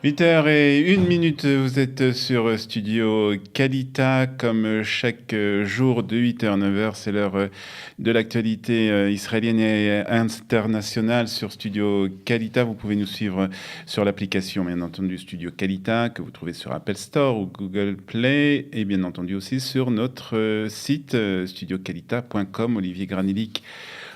8h01, vous êtes sur Studio Kalita, comme chaque jour de 8h, 9h, c'est l'heure de l'actualité israélienne et internationale sur Studio Kalita. Vous pouvez nous suivre sur l'application, bien entendu, Studio Kalita, que vous trouvez sur Apple Store ou Google Play, et bien entendu aussi sur notre site studiokalita.com. Olivier Granilic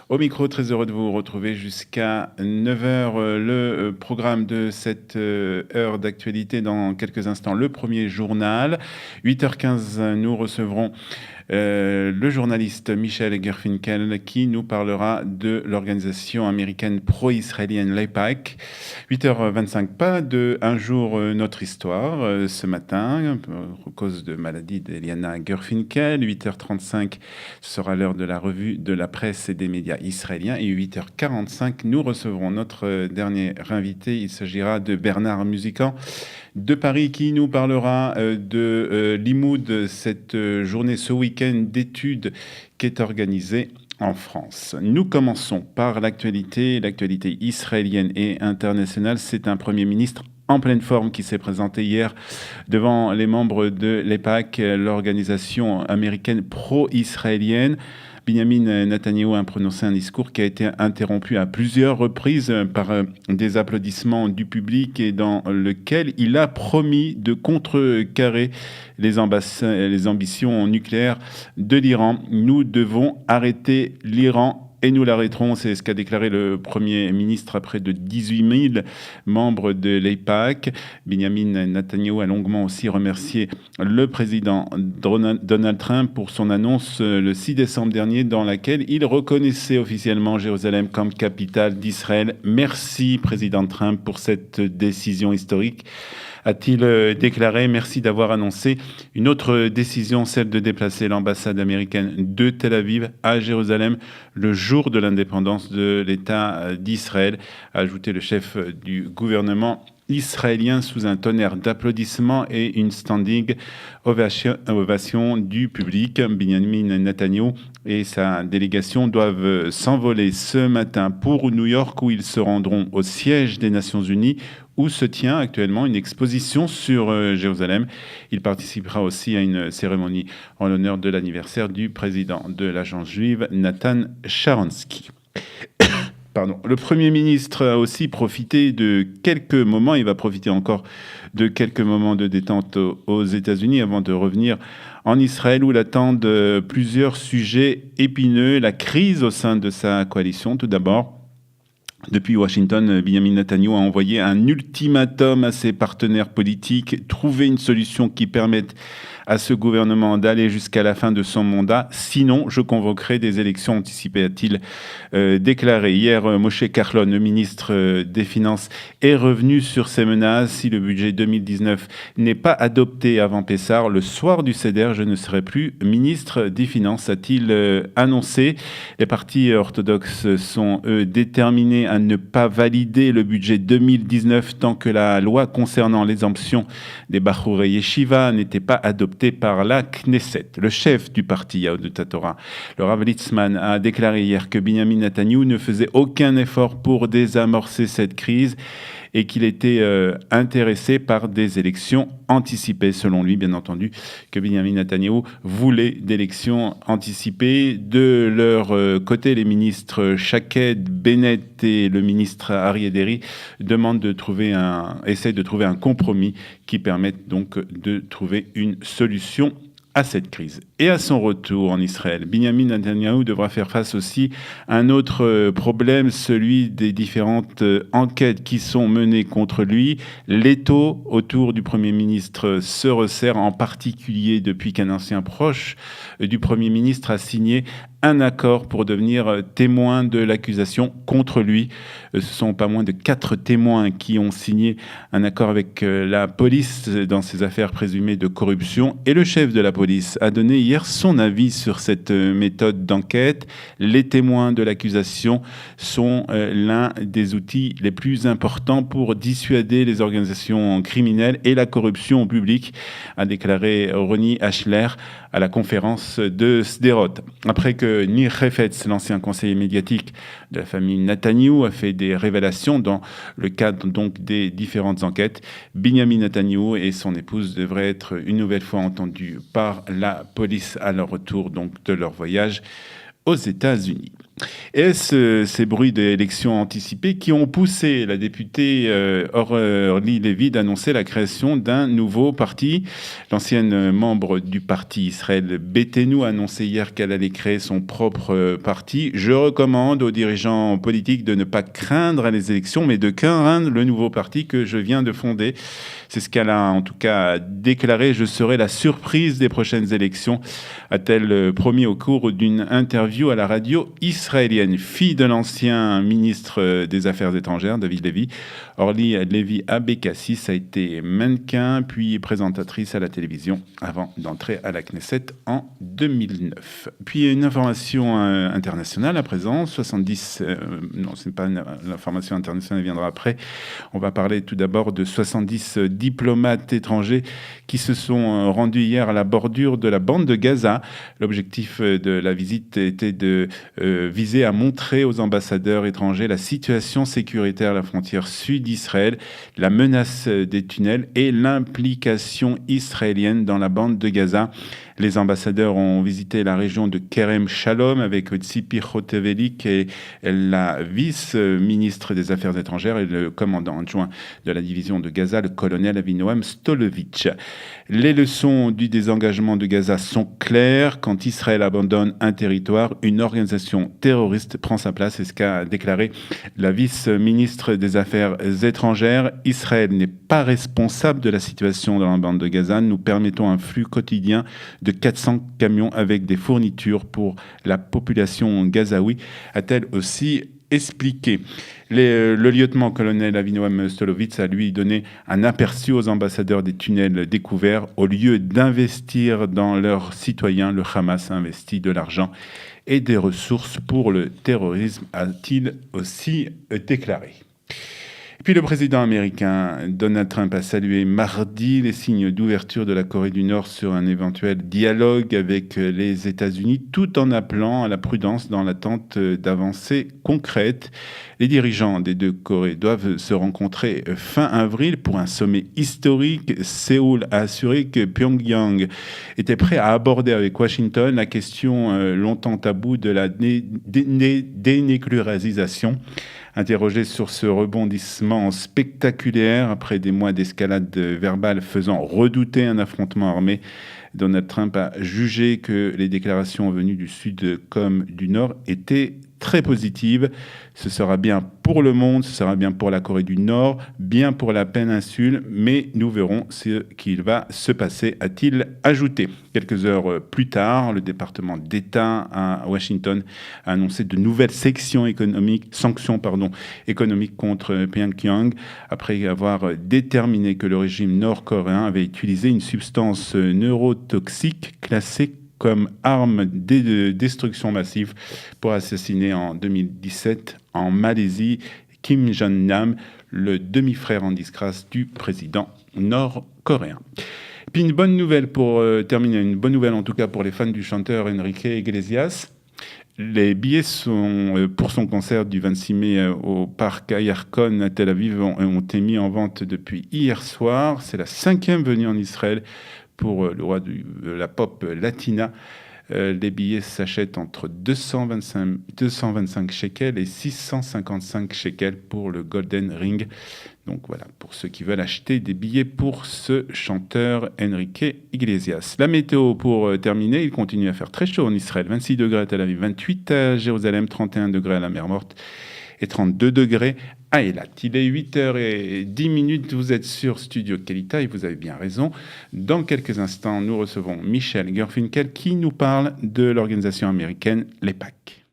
au micro, très heureux de vous retrouver jusqu'à 9h. Le programme de cette heure d'actualité dans quelques instants, le premier journal. 8h15, nous recevrons le journaliste Michel Gerfinkel qui nous parlera de l'organisation américaine pro-israélienne l'AIPAC. 8h25, pas de Un jour notre histoire ce matin, à cause de maladie d'Eliana Gerfinkel. 8h35, ce sera l'heure de la revue de la presse et des médias israéliens. Et 8h45, nous recevrons notre dernier invité. Il s'agira de Bernard Musican de Paris qui nous parlera de Limoud, cette journée, ce week-end d'études qui est organisée en France. Nous commençons par l'actualité israélienne et internationale. C'est un Premier ministre en pleine forme qui s'est présenté hier devant les membres de l'AIPAC, l'organisation américaine pro-israélienne. Benjamin Netanyahou a prononcé un discours qui a été interrompu à plusieurs reprises par des applaudissements du public et dans lequel il a promis de contrecarrer les ambitions nucléaires de l'Iran. Nous devons arrêter l'Iran. Et nous l'arrêterons, c'est ce qu'a déclaré le Premier ministre après de 18 000 membres de l'AIPAC. Benjamin Netanyahou a longuement aussi remercié le président Donald Trump pour son annonce le 6 décembre dernier dans laquelle il reconnaissait officiellement Jérusalem comme capitale d'Israël. Merci, président Trump, pour cette décision historique, a-t-il déclaré. Merci d'avoir annoncé une autre décision, celle de déplacer l'ambassade américaine de Tel Aviv à Jérusalem le jour de l'indépendance de l'État d'Israël, a ajouté le chef du gouvernement israélien sous un tonnerre d'applaudissements et une standing ovation du public. Benjamin Netanyahou et sa délégation doivent s'envoler ce matin pour New York où ils se rendront au siège des Nations Unies où se tient actuellement une exposition sur Jérusalem. Il participera aussi à une cérémonie en l'honneur de l'anniversaire du président de l'agence juive, Nathan Sharansky. Le Premier ministre a aussi profité de quelques moments, il va profiter encore de quelques moments de détente aux États-Unis avant de revenir en Israël où l'attendent plusieurs sujets épineux, la crise au sein de sa coalition. Tout d'abord, depuis Washington, Benjamin Netanyahou a envoyé un ultimatum à ses partenaires politiques, trouver une solution qui permette à ce gouvernement d'aller jusqu'à la fin de son mandat. Sinon, je convoquerai des élections anticipées, a-t-il déclaré. Hier, Moshe Kahlon, le ministre des Finances, est revenu sur ces menaces. Si le budget 2019 n'est pas adopté avant Pessah, le soir du Seder, je ne serai plus ministre des Finances, a-t-il annoncé. Les partis orthodoxes sont, eux, déterminés à ne pas valider le budget 2019 tant que la loi concernant l'exemption des Bachurei Yeshiva n'était pas adoptée par la Knesset. Le chef du parti Yahudut HaTorah, le Rav Litzman, a déclaré hier que Benjamin Netanyahou ne faisait aucun effort pour désamorcer cette crise et qu'il était intéressé par des élections anticipées. Selon lui, bien entendu, que Benjamin Netanyahou voulait d'élections anticipées. De leur côté, les ministres Shaked, Bennett et le ministre Aryeh Deri essayent de trouver un compromis qui permette donc de trouver une solution à cette crise. Et à son retour en Israël, Benjamin Netanyahou devra faire face aussi à un autre problème, celui des différentes enquêtes qui sont menées contre lui. L'étau autour du Premier ministre se resserre, en particulier depuis qu'un ancien proche du Premier ministre a signé un accord pour devenir témoin de l'accusation contre lui. Ce sont pas moins de 4 témoins qui ont signé un accord avec la police dans ces affaires présumées de corruption. Et le chef de la police a donné hier son avis sur cette méthode d'enquête. Les témoins de l'accusation sont l'un des outils les plus importants pour dissuader les organisations criminelles et la corruption au public, a déclaré Ronnie Ashler à la conférence de Sderot. Après que Nir Hefetz, l'ancien conseiller médiatique de la famille Netanyahou, a fait des révélations dans le cadre donc des différentes enquêtes, Binyamin Netanyahou et son épouse devraient être une nouvelle fois entendus par la police à leur retour donc de leur voyage aux États-Unis. Est-ce ces bruits d'élections anticipées qui ont poussé la députée Orly Levy d'annoncer la création d'un nouveau parti? L'ancienne membre du parti Israël Beiteinu a annoncé hier qu'elle allait créer son propre parti. Je recommande aux dirigeants politiques de ne pas craindre les élections, mais de craindre le nouveau parti que je viens de fonder. C'est ce qu'elle a en tout cas déclaré. Je serai la surprise des prochaines élections, a-t-elle promis au cours d'une interview à la radio israélienne. Fille de l'ancien ministre des Affaires étrangères, David Levy, Orly Levy Abekassis a été mannequin puis présentatrice à la télévision avant d'entrer à la Knesset en 2009. Puis une information internationale à présent, 70... non, ce n'est pas l'information internationale, elle viendra après. On va parler tout d'abord de 70 diplomates étrangers qui se sont rendus hier à la bordure de la bande de Gaza. L'objectif de la visite était de viser à montrer aux ambassadeurs étrangers la situation sécuritaire à la frontière sud d'Israël, la menace des tunnels et l'implication israélienne dans la bande de Gaza. Les ambassadeurs ont visité la région de Kerem Shalom avec Tzipi Hotevelik qui est la vice-ministre des Affaires étrangères et le commandant adjoint de la division de Gaza, le colonel Avinoam Stolevitch. Les leçons du désengagement de Gaza sont claires. Quand Israël abandonne un territoire, une organisation terroriste prend sa place. C'est ce qu'a déclaré la vice-ministre des Affaires étrangères. Israël n'est pas responsable de la situation dans la bande de Gaza. Nous permettons un flux quotidien de 400 camions avec des fournitures pour la population gazaoui, a-t-elle aussi expliqué. Le lieutenant-colonel Avinoam Stolevitch a lui donné un aperçu aux ambassadeurs des tunnels découverts. Au lieu d'investir dans leurs citoyens, le Hamas a investi de l'argent et des ressources pour le terrorisme, a-t-il aussi déclaré. Puis le président américain Donald Trump a salué mardi les signes d'ouverture de la Corée du Nord sur un éventuel dialogue avec les États-Unis, tout en appelant à la prudence dans l'attente d'avancées concrètes. Les dirigeants des deux Corées doivent se rencontrer fin avril pour un sommet historique. Séoul a assuré que Pyongyang était prêt à aborder avec Washington la question longtemps taboue de la dénucléarisation. Interrogé sur ce rebondissement spectaculaire après des mois d'escalade verbale faisant redouter un affrontement armé, Donald Trump a jugé que les déclarations venues du Sud comme du Nord étaient très positives. Ce sera bien pour le monde, ce sera bien pour la Corée du Nord, bien pour la péninsule, mais nous verrons ce qu'il va se passer, a-t-il ajouté. Quelques heures plus tard, le département d'État à Washington a annoncé de nouvelles sanctions économiques contre Pyongyang, après avoir déterminé que le régime nord-coréen avait utilisé une substance neurotoxique classée comme arme de destruction massive pour assassiner en 2017 en Malaisie Kim Jong-nam, le demi-frère en disgrâce du président nord-coréen. Puis une bonne nouvelle pour terminer, une bonne nouvelle en tout cas pour les fans du chanteur Enrique Iglesias. Les billets pour son concert du 26 mai au parc Ayarkon à Tel Aviv ont été mis en vente depuis hier soir. C'est la 5e venue en Israël pour le roi de la pop latina. Les billets s'achètent entre 225 shekels et 655 shekels pour le Golden Ring. Donc voilà, pour ceux qui veulent acheter des billets pour ce chanteur Enrique Iglesias. La météo pour terminer, il continue à faire très chaud en Israël. 26 degrés à Tel Aviv, 28 à Jérusalem, 31 degrés à la mer Morte et 32 degrés à Eilat. Il est 8h10, vous êtes sur Studio Kalita et vous avez bien raison. Dans quelques instants, nous recevons Michel Gerfinkel qui nous parle de l'organisation américaine l'EPAC.